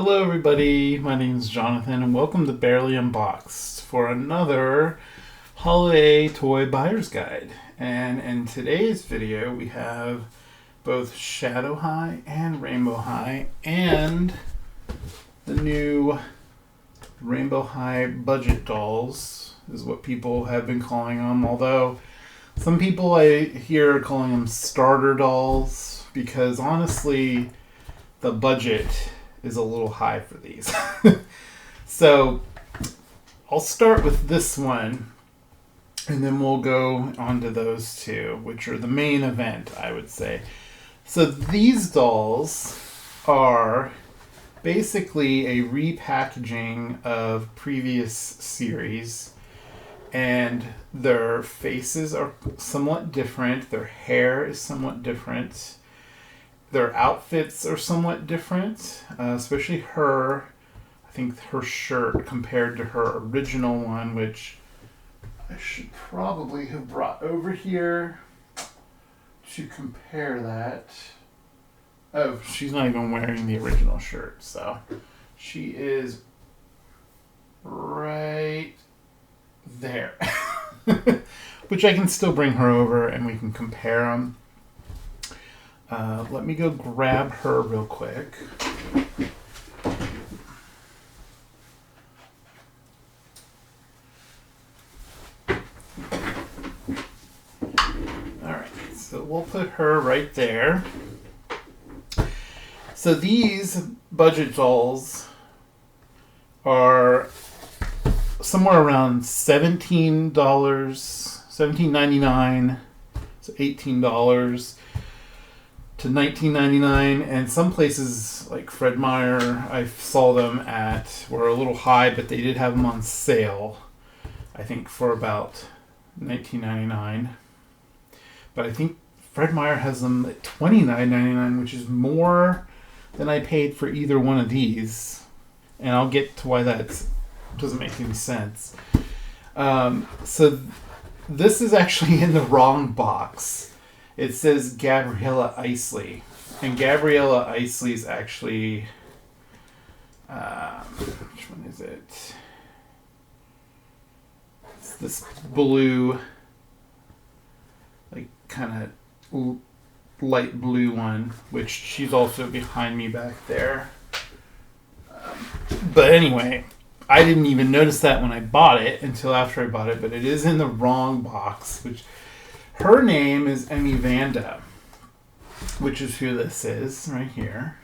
Hello everybody, my name is Jonathan and welcome to Barely Unboxed for another holiday toy buyer's guide. And in today's video we have both Shadow High and Rainbow High and the new Rainbow High budget dolls is what people have been calling them, although some people I hear are calling them starter dolls because honestly the budget is a little high for these. So I'll start with this one and then we'll go on to those two, which are the main event, I would say. So these dolls are basically a repackaging of previous series, and their faces are somewhat different, their hair is somewhat different, their outfits are somewhat different, especially her. I think her shirt compared to her original one, which I should probably have brought over here to compare that. Oh, she's not even wearing the original shirt, so she is right there. Which I can still bring her over and we can compare them. Let me go grab her real quick. Alright, so we'll put her right there. So these budget dolls are somewhere around $17, $17.99, so $18 to $19.99, and some places like Fred Meyer, I saw them at, were a little high, but they did have them on sale, I think for about $19.99. But I think Fred Meyer has them at $29.99, which is more than I paid for either one of these, and I'll get to why that doesn't make any sense. So this is actually in the wrong box. It says Gabriella Isley, and Gabriella Isley is actually, which one is it? It's this blue, like kind of light blue one, which she's also behind me back there. But anyway, I didn't even notice that when I bought it until after I bought it, but it is in the wrong box, which her name is Vanda, which is who this is right here.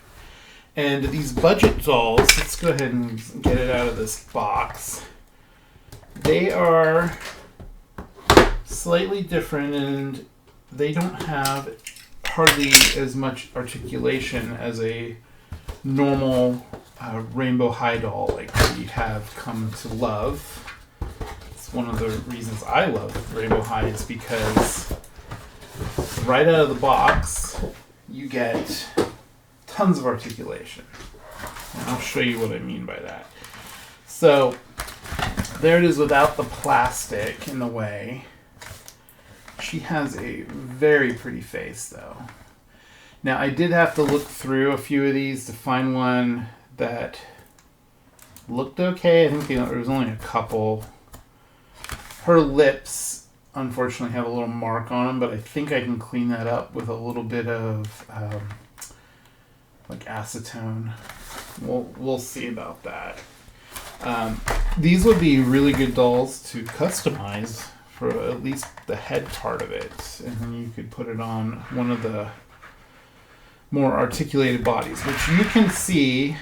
And these budget dolls, let's go ahead and get it out of this box. They are slightly different and they don't have hardly as much articulation as a normal Rainbow High doll like we have come to love. One of the reasons I love Rainbow High is because right out of the box you get tons of articulation. And I'll show you what I mean by that. So there it is without the plastic in the way. She has a very pretty face though. Now I did have to look through a few of these to find one that looked okay. I think there was only a couple. Her lips, unfortunately, have a little mark on them, but I think I can clean that up with a little bit of like acetone. We'll see about that. These would be really good dolls to customize for at least the head part of it, and then you could put it on one of the more articulated bodies, which you can see.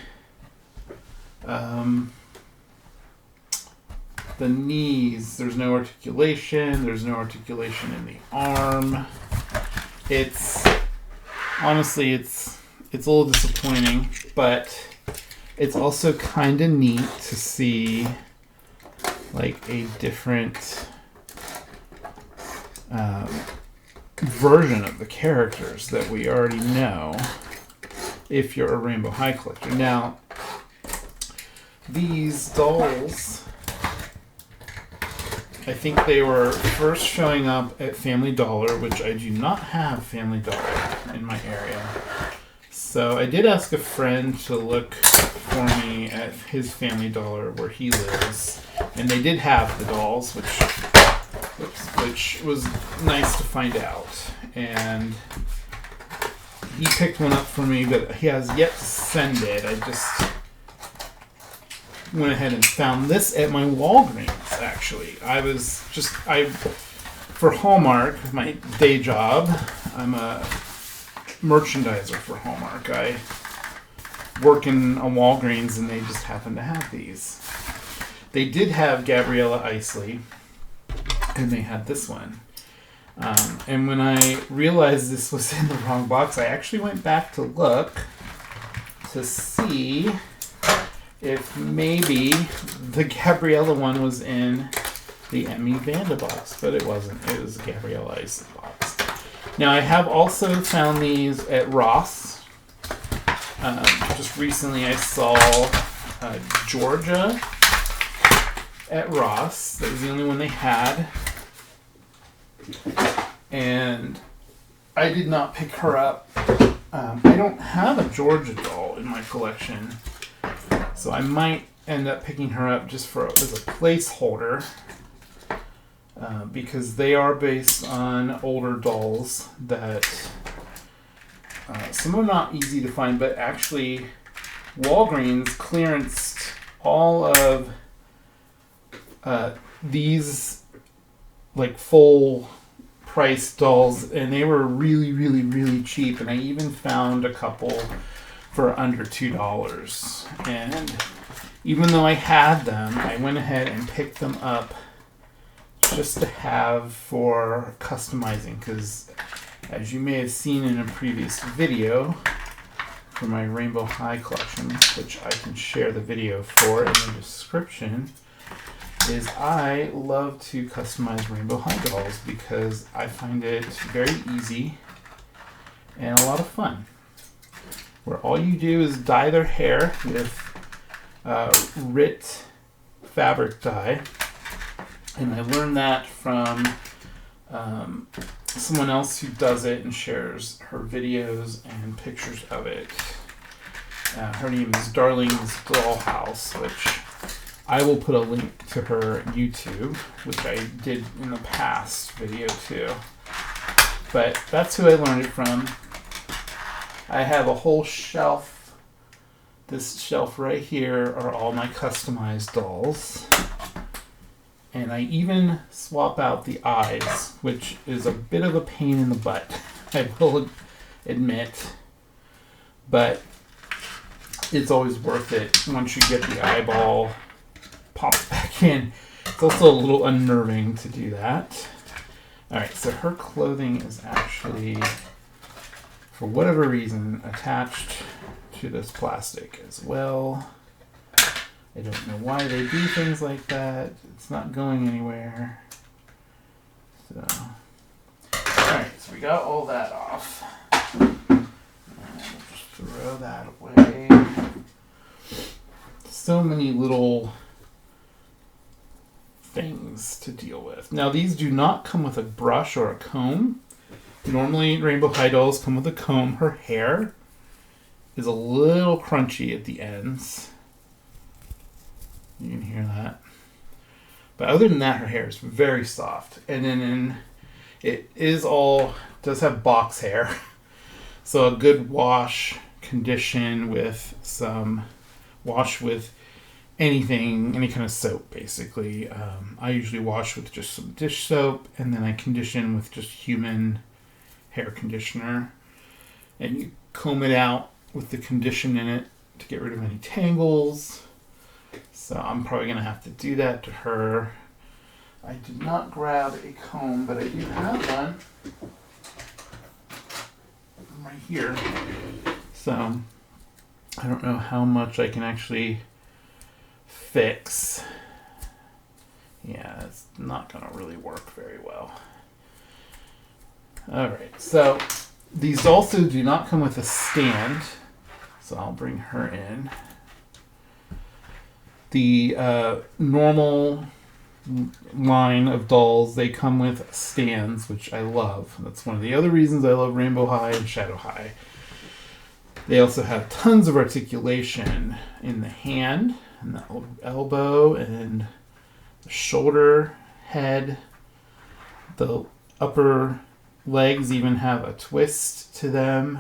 The knees, there's no articulation. There's no articulation in the arm. It's honestly, it's a little disappointing, but it's also kind of neat to see like a different version of the characters that we already know if you're a Rainbow High collector. Now, these dolls, I think they were first showing up at Family Dollar, which I do not have Family Dollar in my area. So I did ask a friend to look for me at his Family Dollar where he lives, and they did have the dolls, which was nice to find out. And he picked one up for me, but he has yet to send it. I just went ahead and found this at my Walgreens, actually. For Hallmark, my day job, I'm a merchandiser for Hallmark. I work in a Walgreens, and they just happen to have these. They did have Gabriella Isley, and they had this one. And when I realized this was in the wrong box, I actually went back to look to see if maybe the Gabriella one was in the Emmy Vanda box, but it wasn't. It was a Gabriella Isley box. Now, I have also found these at Ross. Just recently I saw Georgia at Ross. That was the only one they had. And I did not pick her up. I don't have a Georgia doll in my collection, so I might end up picking her up just as a placeholder. Because they are based on older dolls that some are not easy to find, but actually Walgreens clearanced all of these like full price dolls, and they were really, really, really cheap, and I even found a couple for under $2. And even though I had them, I went ahead and picked them up just to have for customizing, because as you may have seen in a previous video for my Rainbow High collection, which I can share the video for in the description, is I love to customize Rainbow High dolls because I find it very easy and a lot of fun. Where all you do is dye their hair with Rit fabric dye. And I learned that from someone else who does it and shares her videos and pictures of it. Her name is Darlene's Dollhouse, which I will put a link to her YouTube, which I did in the past video too. But that's who I learned it from. I have a whole shelf. This shelf right here are all my customized dolls. And I even swap out the eyes, which is a bit of a pain in the butt, I will admit. But it's always worth it once you get the eyeball popped back in. It's also a little unnerving to do that. Alright, so her clothing is actually, for whatever reason, attached to this plastic as well. I don't know why they do things like that. It's not going anywhere. So, alright, so we got all that off. And we'll just throw that away. So many little things to deal with. Now, these do not come with a brush or a comb. Normally, Rainbow High dolls come with a comb. Her hair is a little crunchy at the ends. You can hear that. But other than that, her hair is very soft. And then it does have box hair. So a good wash, condition with wash with anything, any kind of soap, basically. I usually wash with just some dish soap, and then I condition with just human hair conditioner. And you comb it out with the condition in it to get rid of any tangles. So I'm probably going to have to do that to her. I did not grab a comb, but I do have one right here. So I don't know how much I can actually fix. Yeah, it's not going to really work very well. Alright, so these also do not come with a stand. So I'll bring her in. The normal line of dolls, they come with stands, which I love. That's one of the other reasons I love Rainbow High and Shadow High. They also have tons of articulation in the hand, and the elbow, and the shoulder, head. The upper legs even have a twist to them.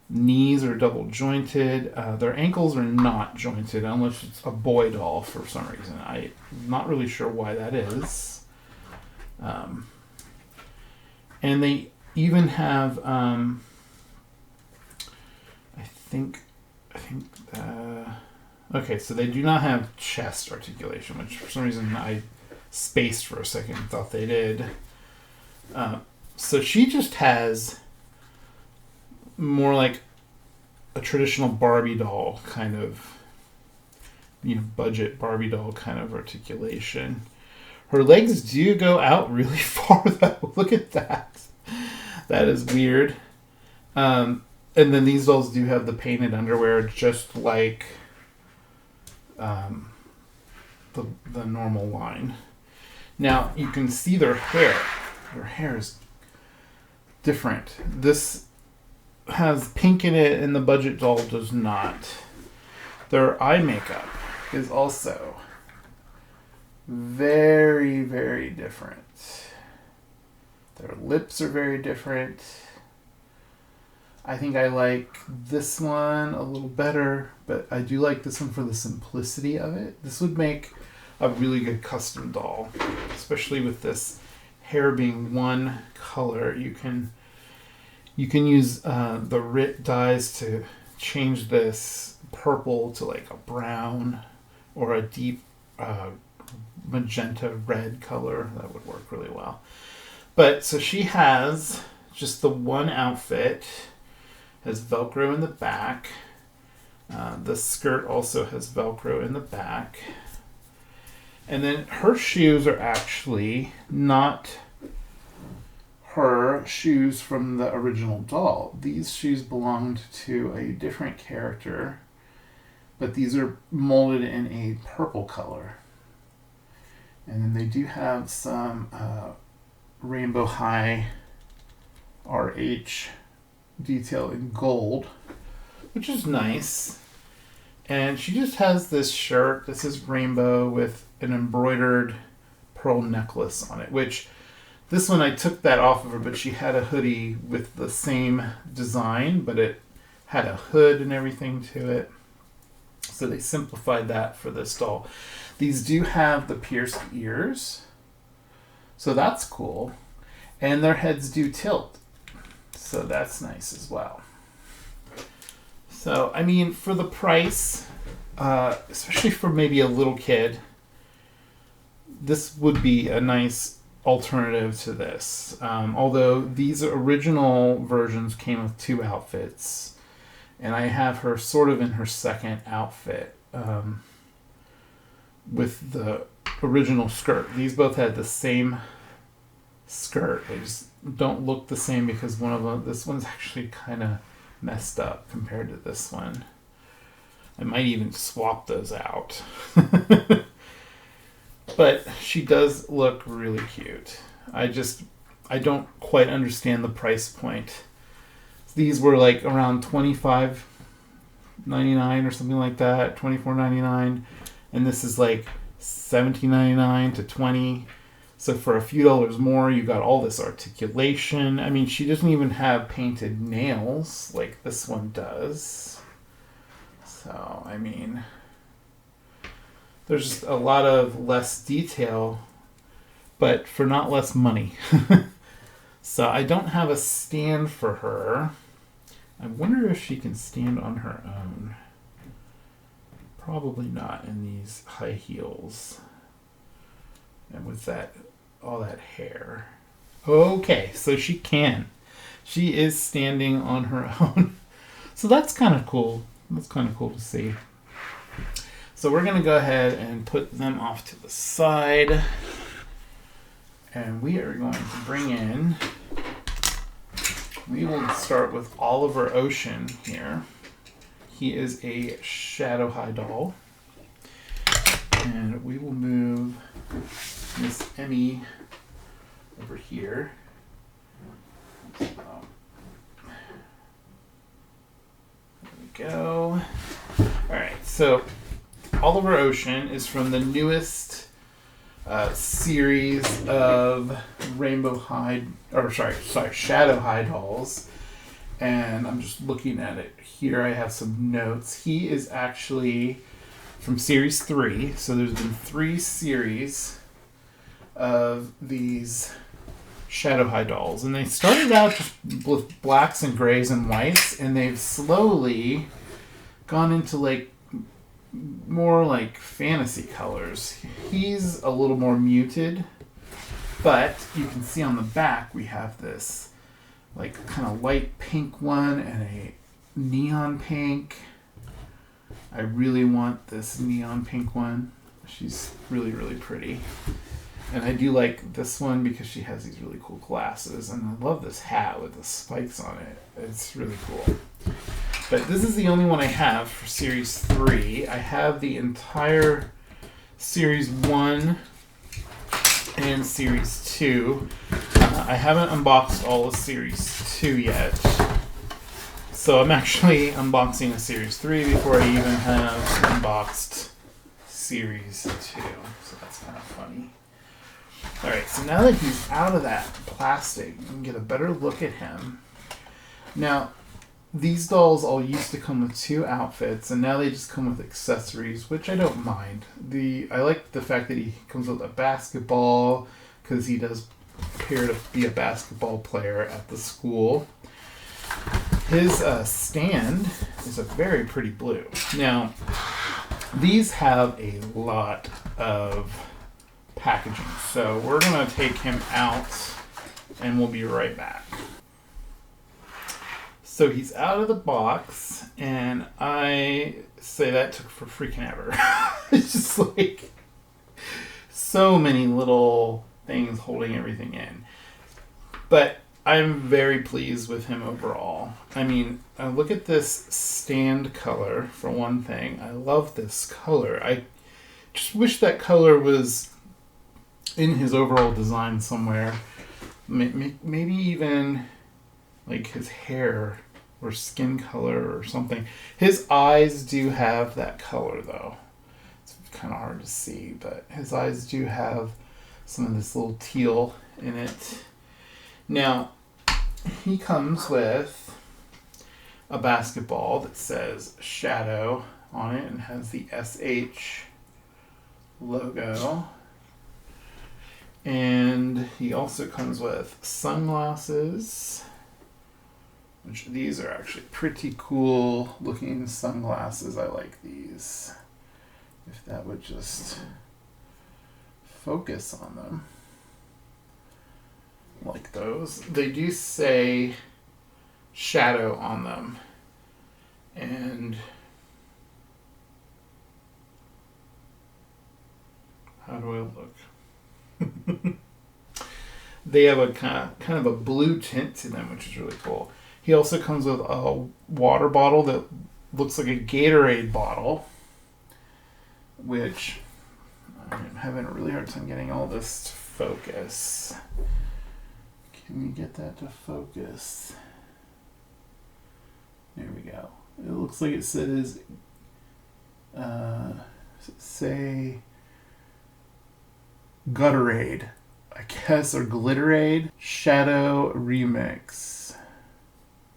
Knees are double jointed. Their ankles are not jointed unless it's a boy doll for some reason. I'm not really sure why that is. And they even have, okay, so they do not have chest articulation, which for some reason I spaced for a second and thought they did. So she just has more like a traditional Barbie doll kind of, budget Barbie doll kind of articulation. Her legs do go out really far though. Look at that. That is weird. And then these dolls do have the painted underwear just like the normal line. Now you can see their hair. Their hair is different. This has pink in it and the budget doll does not. Their eye makeup is also very, very different. Their lips are very different. I think I like this one a little better, but I do like this one for the simplicity of it. This would make a really good custom doll, especially with this hair being one color. You can use the RIT dyes to change this purple to like a brown or a deep magenta red color. That would work really well. But so she has just the one outfit, has Velcro in the back. The skirt also has Velcro in the back. And then her shoes are actually not her shoes from the original doll. These shoes belonged to a different character, but these are molded in a purple color. And then they do have some Rainbow High RH detail in gold, which is nice. And she just has this shirt. This is rainbow with an embroidered pearl necklace on it, which this one I took that off of her, but she had a hoodie with the same design, but it had a hood and everything to it. So they simplified that for this doll. These do have the pierced ears, so that's cool. And their heads do tilt, so that's nice as well. So, I mean, for the price, especially for maybe a little kid, this would be a nice alternative to this. Although these original versions came with two outfits, and I have her sort of in her second outfit with the original skirt. These both had the same skirt. They just don't look the same because one of them, this one's actually kind of messed up compared to this one. I might even swap those out. But she does look really cute. I don't quite understand the price point. These were like around $25.99 or something like that, $24.99, and this is like $17.99 to $20. So for a few dollars more, you got all this articulation. I mean, she doesn't even have painted nails like this one does. So, I mean, there's just a lot of less detail, but for not less money. So I don't have a stand for her. I wonder if she can stand on her own. Probably not in these high heels. And with that, all that hair. Okay, so she can. She is standing on her own. So that's kind of cool. That's kind of cool to see. So we're going to go ahead and put them off to the side. And we are going to bring in, we will start with Oliver Ocean here. He is a Shadow High doll. And we will move Miss Emmy over here. go. Alright, so Oliver Ocean is from the newest series of Shadow High dolls. And I'm just looking at it here. I have some notes. He is actually from series 3. So there's been 3 series of these Shadow High dolls. And they started out just with blacks and grays and whites. And they've slowly gone into like more like fantasy colors. He's a little more muted. But you can see on the back we have this like kind of light pink one and a neon pink. I really want this neon pink one. She's really, really pretty. And I do like this one because she has these really cool glasses. And I love this hat with the spikes on it. It's really cool. But this is the only one I have for Series 3. I have the entire Series 1 and Series 2. I haven't unboxed all of Series 2 yet. So I'm actually unboxing a Series 3 before I even have unboxed Series 2. So that's kind of funny. Alright, so now that he's out of that plastic, you can get a better look at him. Now, these dolls all used to come with 2 outfits, and now they just come with accessories, which I don't mind. I like the fact that he comes with a basketball, because he does appear to be a basketball player at the school. His stand is a very pretty blue. Now, these have a lot of packaging, so we're going to take him out, and we'll be right back. So he's out of the box, and I say that took for freaking ever. It's just like so many little things holding everything in. But I'm very pleased with him overall. I mean, look at this stand color, for one thing. I love this color. I just wish that color was in his overall design somewhere. Maybe even like his hair or skin color or something. His eyes do have that color though. It's kind of hard to see, but his eyes do have some of this little teal in it. Now, he comes with a basketball that says Shadow on it and has the SH logo. And he also comes with sunglasses, which these are actually pretty cool looking sunglasses. I like these. If that would just focus on them. Like those. They do say Shadow on them. And how do I look? They have a kind of a blue tint to them, which is really cool. He also comes with a water bottle that looks like a Gatorade bottle, which I'm having a really hard time getting all this to focus. Can we get that to focus? There we go. It looks like it says, say, Gutterade, I guess, or Glitterade Shadow Remix.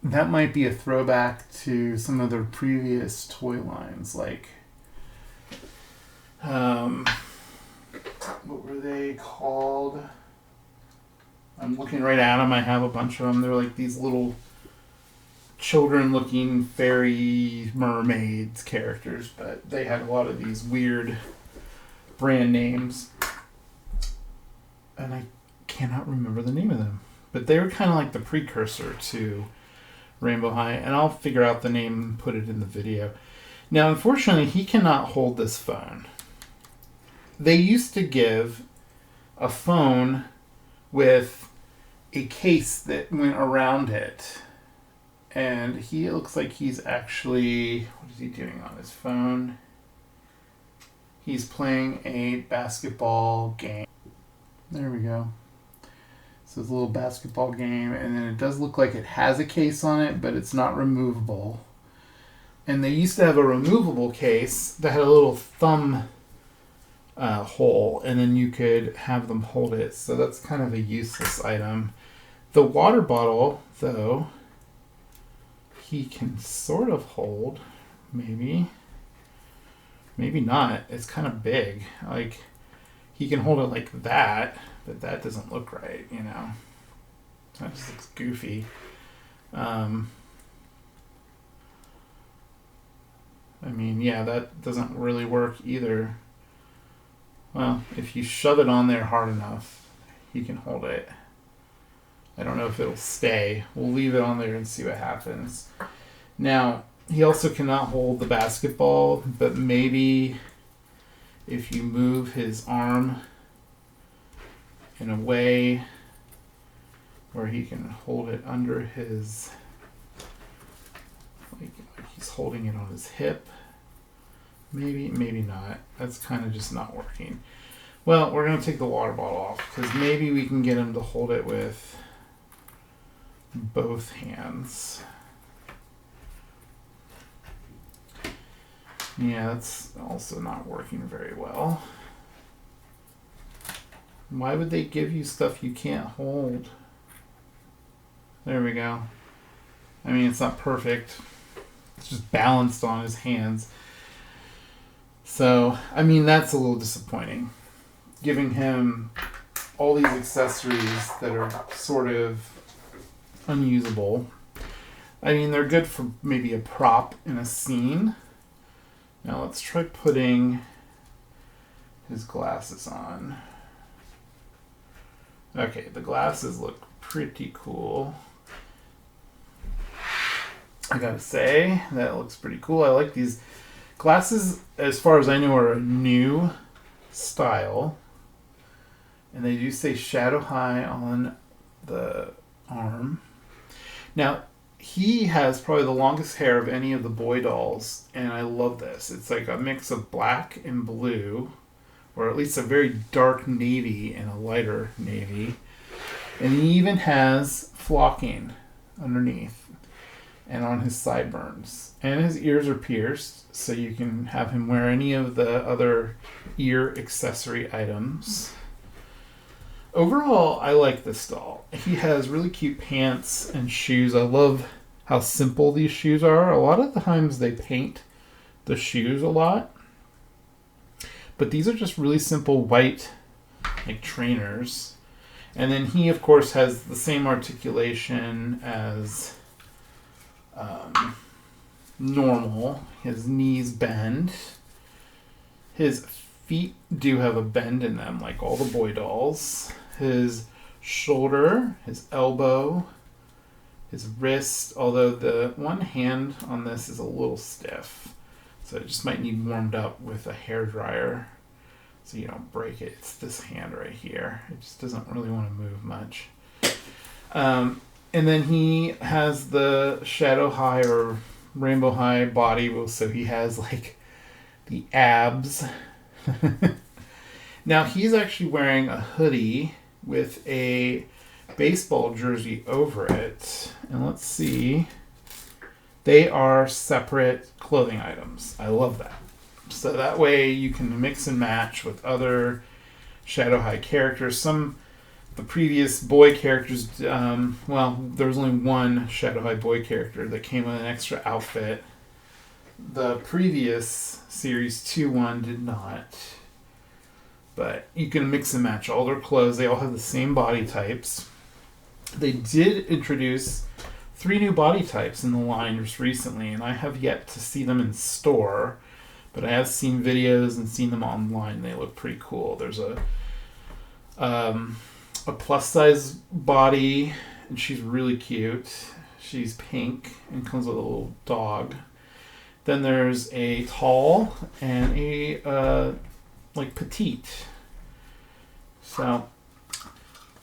That might be a throwback to some of their previous toy lines, like, what were they called? I'm looking right at them. I have a bunch of them. They're like these little children-looking fairy mermaids characters, but they had a lot of these weird brand names. And I cannot remember the name of them. But they were kind of like the precursor to Rainbow High. And I'll figure out the name and put it in the video. Now, unfortunately, he cannot hold this phone. They used to give a phone with a case that went around it. And it looks like he's actually... What is he doing on his phone? He's playing a basketball game. There we go. So it's a little basketball game, and then it does look like it has a case on it, but it's not removable. And they used to have a removable case that had a little thumb hole, and then you could have them hold it. So that's kind of a useless item. The water bottle, though, he can sort of hold, maybe. Maybe not. It's kind of big. Like, he can hold it like that, but that doesn't look right, you know. That just looks goofy. I mean, yeah, that doesn't really work either. Well, if you shove it on there hard enough, you can hold it. I don't know if it'll stay. We'll leave it on there and see what happens. Now, he also cannot hold the basketball, but maybe if you move his arm in a way where he can hold it under his, like he's holding it on his hip. Maybe, maybe not. That's kind of just not working. Well, we're going to take the water bottle off because maybe we can get him to hold it with both hands. Yeah, that's also not working very well. Why would they give you stuff you can't hold? There we go. I mean, it's not perfect. It's just balanced on his hands. So, I mean, that's a little disappointing. Giving him all these accessories that are sort of unusable. I mean, they're good for maybe a prop in a scene. Now let's try putting his glasses on. Okay, the glasses look pretty cool. I gotta say, that looks pretty cool. I like these glasses, as far as I know, are a new style. And they do say shadow high on the arm. Now, he has probably the longest hair of any of the boy dolls, and I love this. It's like a mix of black and blue, or at least a very dark navy and a lighter navy. And he even has flocking underneath and on his sideburns. And his ears are pierced, so you can have him wear any of the other ear accessory items. Overall, I like this doll. He has really cute pants and shoes. I love how simple these shoes are. A lot of the times they paint the shoes a lot. But these are just really simple white, like, trainers. And then he, of course, has the same articulation as normal. His knees bend. His feet do have a bend in them, like all the boy dolls. His shoulder, his elbow, his wrist, although the one hand on this is a little stiff. So it just might need warmed up with a hairdryer so you don't break it. It's this hand right here. It just doesn't really want to move much. And then he has the shadow high or rainbow high body, so he has like the abs. Now he's actually wearing a hoodie with a baseball jersey over it. And let's see. They are separate clothing items. I love that. So that way you can mix and match with other Shadow High characters. The previous boy characters, well, there was only one Shadow High boy character that came with an extra outfit. The previous Series 2-1 did not. But you can mix and match all their clothes. They all have the same body types. They did introduce 3 new body types in the line just recently, and I have yet to see them in store, but I have seen videos and seen them online. They look pretty cool. There's a plus size body, and she's really cute. She's pink and comes with a little dog. Then there's a tall and a like petite. So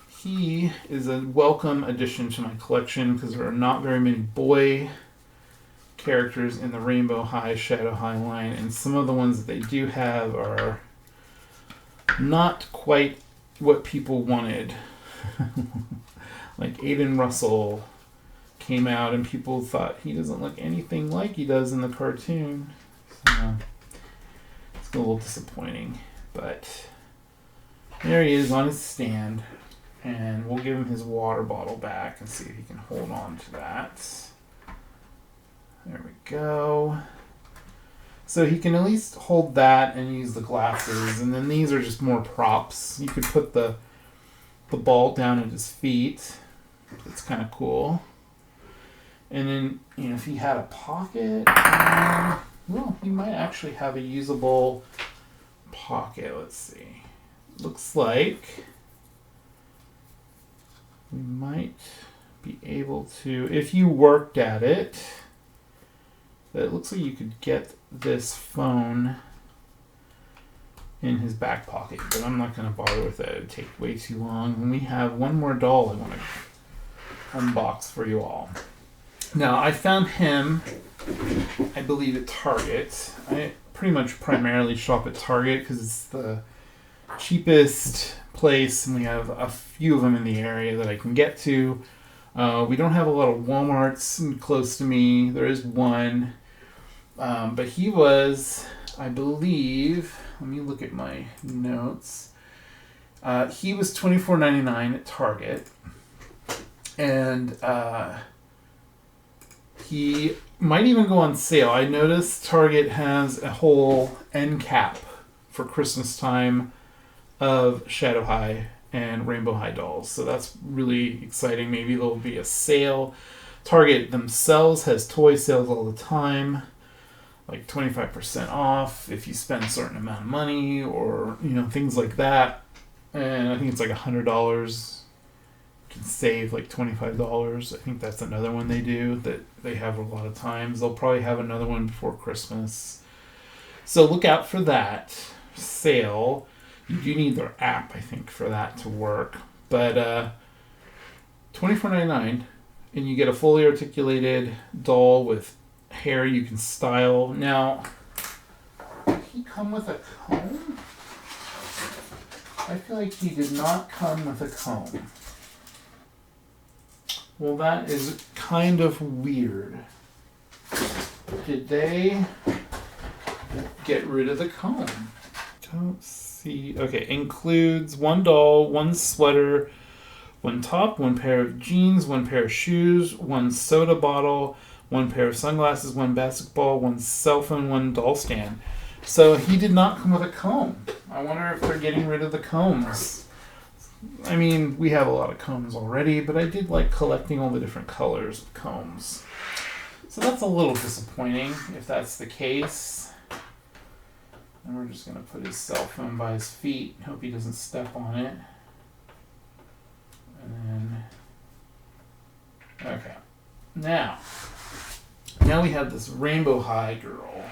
he is a welcome addition to my collection because there are not very many boy characters in the Rainbow High, Shadow High line, and some of the ones that they do have are not quite what people wanted. Like Aiden Russell, came out and people thought he doesn't look anything like he does in the cartoon. So it's a little disappointing, but there he is on his stand, and we'll give him his water bottle back and see if he can hold on to that. There we go. So he can at least hold that and use the glasses, and then these are just more props. You could put the ball down at his feet. It's kind of cool. And then, if he had a pocket, well, he might actually have a usable pocket. Let's see. Looks like we might be able to, if you worked at it, it looks like you could get this phone in his back pocket, but I'm not going to bother with it. It would take way too long. And we have one more doll I want to unbox for you all. Now, I found him, I believe, at Target. I pretty much primarily shop at Target because it's the cheapest place, and we have a few of them in the area that I can get to. We don't have a lot of Walmarts close to me. There is one. But he was, I believe, let me look at my notes. He was $24.99 at Target. And he might even go on sale. I noticed Target has a whole end cap for Christmas time of Shadow High and Rainbow High dolls. So that's really exciting. Maybe there'll be a sale. Target themselves has toy sales all the time, like 25% off if you spend a certain amount of money, or things like that. And I think it's like $100. You can save like $25. I think that's another one they do that they have a lot of times. They'll probably have another one before Christmas. So look out for that sale. You do need their app, I think, for that to work. But $24.99, and you get a fully articulated doll with hair you can style. Now, did he come with a comb? I feel like he did not come with a comb. Well, that is kind of weird. Did they get rid of the comb? Don't see. Okay, includes one doll, one sweater, one top, one pair of jeans, one pair of shoes, one soda bottle, one pair of sunglasses, one basketball, one cell phone, one doll stand. So he did not come with a comb. I wonder if they're getting rid of the combs. I mean, we have a lot of combs already, but I did like collecting all the different colors of combs. So that's a little disappointing if that's the case. And we're just going to put his cell phone by his feet. Hope he doesn't step on it. And then, okay. Now we have this Rainbow High girl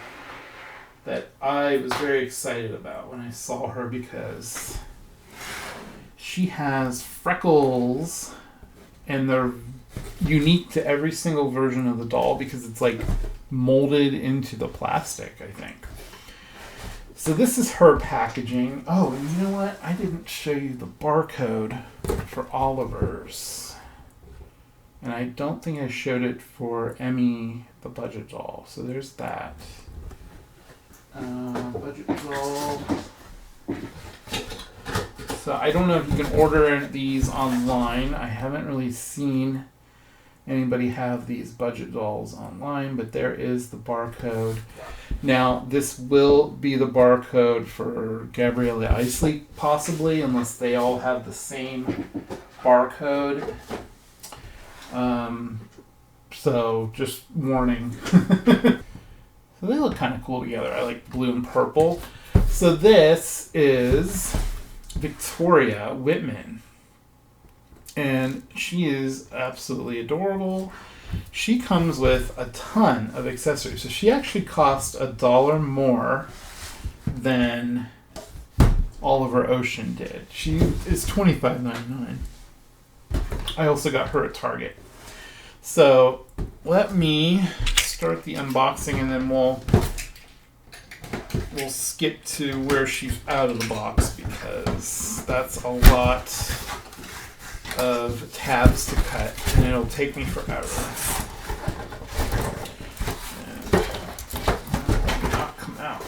that I was very excited about when I saw her, because she has freckles, and they're unique to every single version of the doll because it's like molded into the plastic, I think. So this is her packaging. Oh, and you know what? I didn't show you the barcode for Oliver's. And I don't think I showed it for Emmy, the budget doll. So there's that. Budget doll. So I don't know if you can order these online. I haven't really seen anybody have these budget dolls online, but there is the barcode. Now, this will be the barcode for Gabrielle Isley, possibly, unless they all have the same barcode. So just warning. So they look kind of cool together. I like blue and purple. So this is Victoria Whitman, and she is absolutely adorable. She comes with a ton of accessories. So she actually cost $1 more than Oliver Ocean did. She is $25.99. I also got her at Target. So let me start the unboxing, and then we'll skip to where she's out of the box, because that's a lot of tabs to cut, and it'll take me forever. And that will not come out.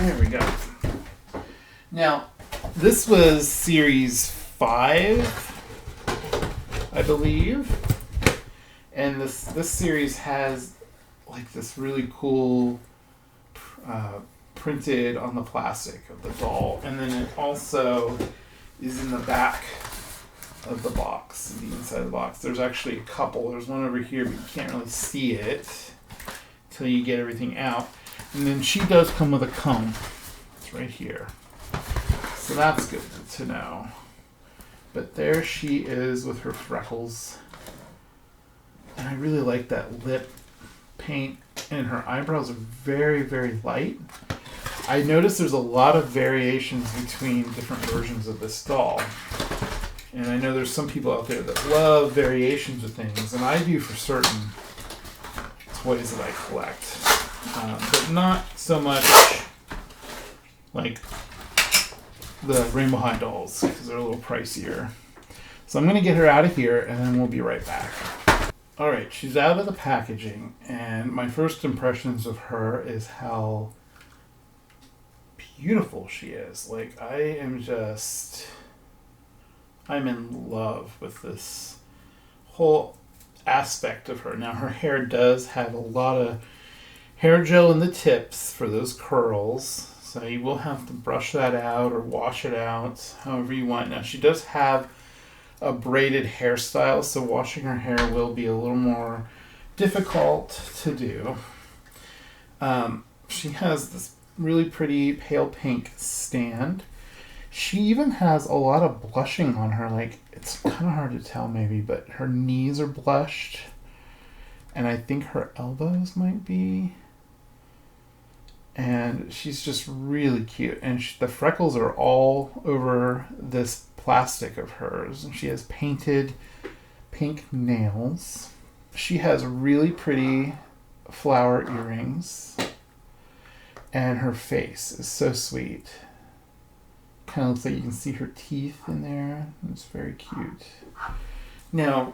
There we go. Now, this was series 5, I believe. And this series has like this really cool printed on the plastic of the doll, and then it also is in the back of the box, the inside of the box. There's actually a couple. There's one over here, but you can't really see it until you get everything out. And then she does come with a comb. It's right here. So that's good to know. But there she is with her freckles. And I really like that lip paint, and her eyebrows are very, very light. I noticed there's a lot of variations between different versions of this doll. And I know there's some people out there that love variations of things, and I do for certain toys that I collect. But not so much like the Rainbow High dolls, because they're a little pricier. So I'm going to get her out of here, and then we'll be right back. Alright, she's out of the packaging, and my first impressions of her is how beautiful she is. Like, I'm in love with this whole aspect of her. Now, her hair does have a lot of hair gel in the tips for those curls, so you will have to brush that out or wash it out, however you want. Now, she does have a braided hairstyle, so washing her hair will be a little more difficult to do. She has this really pretty pale pink stand. She even has a lot of blushing on her. Like, it's kind of hard to tell maybe, but her knees are blushed, and I think her elbows might be. And she's just really cute, and the freckles are all over this plastic of hers, and she has painted pink nails. She has really pretty flower earrings, and her face is so sweet. Kind of looks like you can see her teeth in there. It's very cute. Now,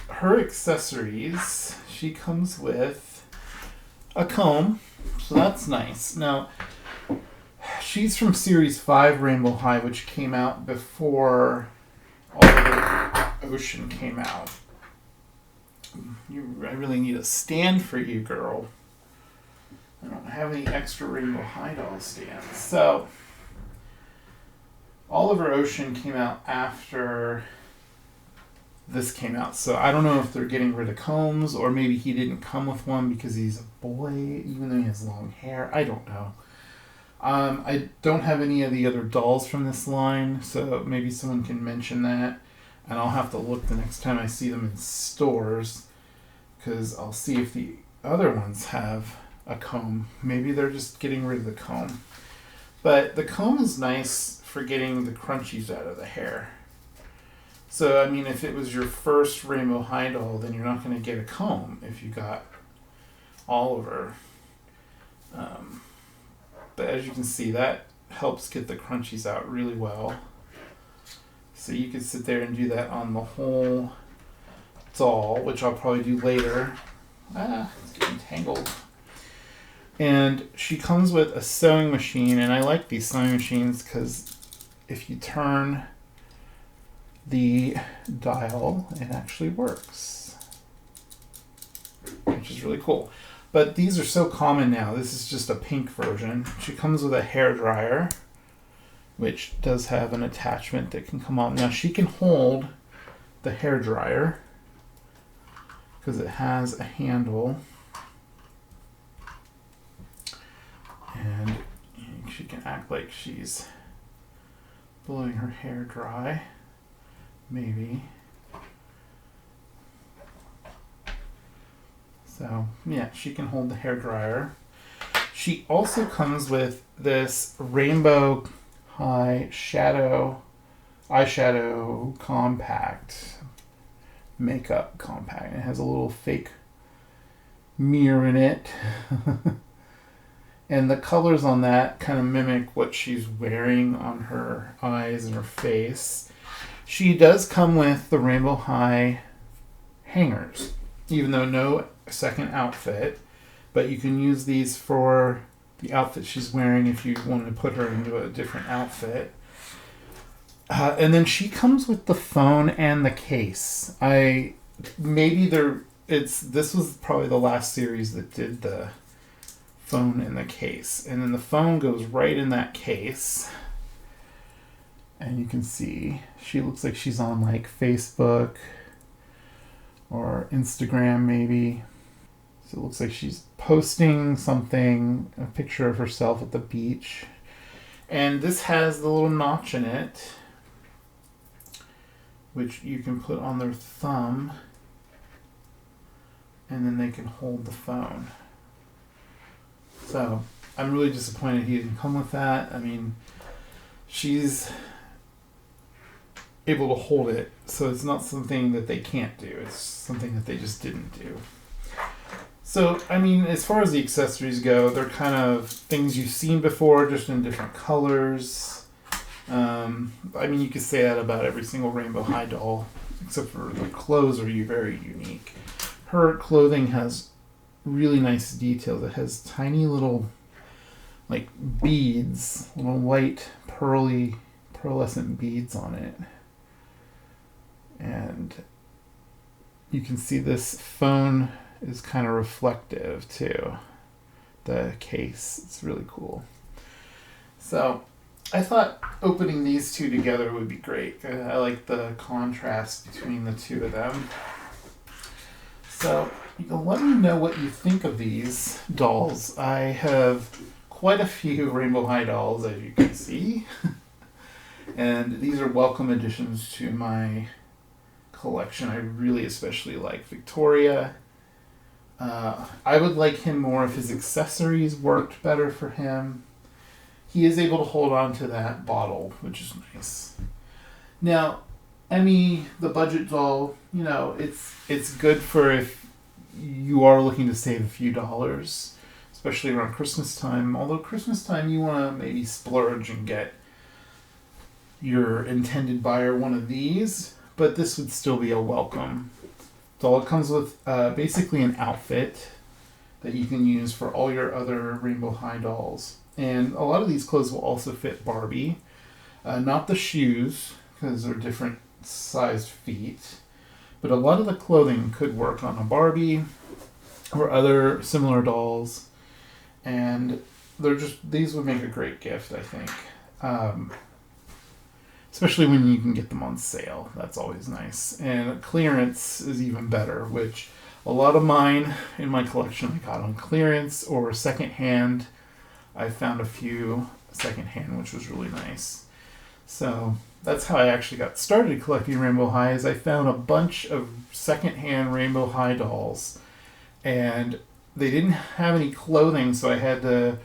her accessories, she comes with a comb, so that's nice. Now, she's from Series 5 Rainbow High, which came out before all of the Ocean came out. I really need a stand for you, girl. I don't have any extra Rainbow High doll stands. So, Oliver Ocean came out after this came out. So I don't know if they're getting rid of combs, or maybe he didn't come with one because he's a boy, even though he has long hair. I don't know. I don't have any of the other dolls from this line, so maybe someone can mention that. And I'll have to look the next time I see them in stores, because I'll see if the other ones have a comb. Maybe they're just getting rid of the comb. But the comb is nice for getting the crunchies out of the hair. So, I mean, if it was your first Rainbow High doll, then you're not going to get a comb if you got Oliver. But as you can see, that helps get the crunchies out really well. So you could sit there and do that on the whole doll, which I'll probably do later. It's getting tangled. And she comes with a sewing machine, and I like these sewing machines because if you turn the dial, it actually works, which is really cool. But these are so common now. This is just a pink version. She comes with a hair dryer, which does have an attachment that can come on. Now she can hold the hair dryer because it has a handle, and she can act like she's blowing her hair dry, maybe. So, yeah, she can hold the hair dryer. She also comes with this Rainbow High eyeshadow compact, makeup compact. It has a little fake mirror in it. And the colors on that kind of mimic what she's wearing on her eyes and her face. She does come with the Rainbow High hangers, even though no second outfit. But you can use these for the outfit she's wearing if you want to put her into a different outfit. And then she comes with the phone and the case. This was probably the last series that did the phone in the case, and then the phone goes right in that case, and you can see she looks like she's on like Facebook or Instagram maybe. So it looks like she's posting something, a picture of herself at the beach, and this has the little notch in it which you can put on their thumb, and then they can hold the phone. So I'm really disappointed he didn't come with that. I mean, she's able to hold it, so it's not something that they can't do. It's something that they just didn't do. So, I mean, as far as the accessories go, they're kind of things you've seen before, just in different colors. I mean, you could say that about every single Rainbow High doll, except for the clothes are very unique. Her clothing has really nice details. It has tiny little, like, beads, little white, pearlescent beads on it. And you can see this phone is kind of reflective, too. The case, it's really cool. So, I thought opening these two together would be great. I like the contrast between the two of them. So, you can let me know what you think of these dolls. I have quite a few Rainbow High dolls, as you can see. And these are welcome additions to my collection. I really especially like Victoria. I would like him more if his accessories worked better for him. He is able to hold on to that bottle, which is nice. Now, Emmy, the budget doll, you know, it's good for if you are looking to save a few dollars, especially around Christmas time. Although Christmas time, you want to maybe splurge and get your intended buyer one of these, but this would still be a welcome doll. It comes with basically an outfit that you can use for all your other Rainbow High dolls. And a lot of these clothes will also fit Barbie. Not the shoes, because they're different sized feet. But a lot of the clothing could work on a Barbie or other similar dolls. And these would make a great gift, I think. Especially when you can get them on sale. That's always nice. And clearance is even better, which a lot of mine in my collection I got on clearance or secondhand. I found a few secondhand, which was really nice. So that's how I actually got started collecting Rainbow Highs. I found a bunch of secondhand Rainbow High dolls, and they didn't have any clothing, so I had to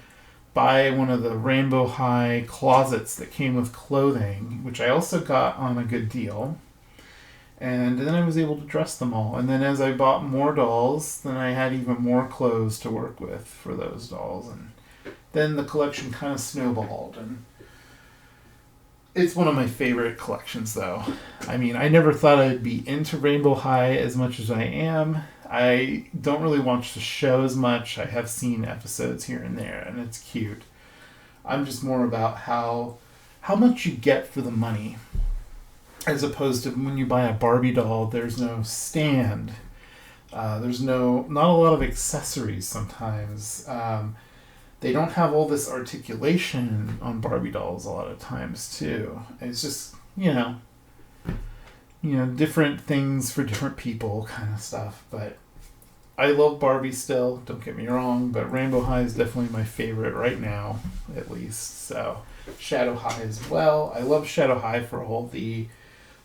buy one of the Rainbow High closets that came with clothing, which I also got on a good deal. And then I was able to dress them all. And then as I bought more dolls, then I had even more clothes to work with for those dolls. And then the collection kind of snowballed, and it's one of my favorite collections, though. I mean, I never thought I'd be into Rainbow High as much as I am. I don't really watch the show as much. I have seen episodes here and there, and it's cute. I'm just more about how much you get for the money, as opposed to when you buy a Barbie doll, there's no stand. There's not a lot of accessories sometimes. They don't have all this articulation on Barbie dolls a lot of times, too. It's just, different things for different people kind of stuff. But I love Barbie still, don't get me wrong, but Rainbow High is definitely my favorite right now, at least. So, Shadow High as well. I love Shadow High for all the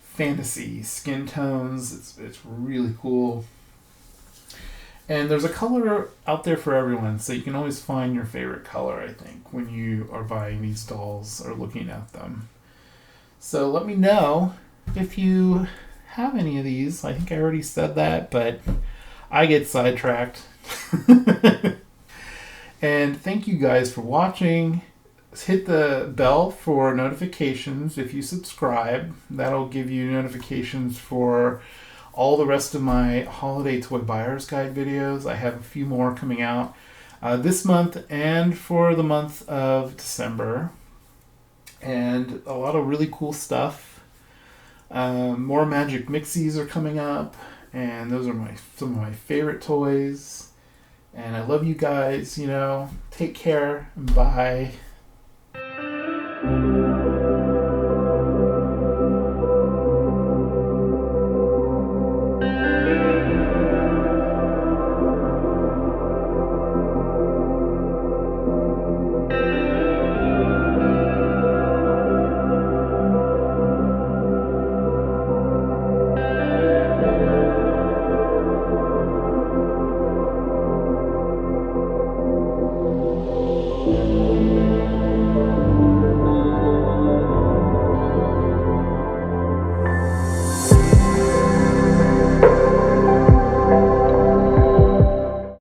fantasy skin tones. It's really cool. And there's a color out there for everyone, so you can always find your favorite color, I think, when you are buying these dolls or looking at them. So let me know if you have any of these. I think I already said that, but I get sidetracked. And thank you guys for watching. Hit the bell for notifications if you subscribe. That'll give you notifications for all the rest of my holiday toy buyer's guide videos. I have a few more coming out this month and for the month of December. And a lot of really cool stuff. More Magic Mixies are coming up, and those are some of my favorite toys. And I love you guys, Take care. Bye.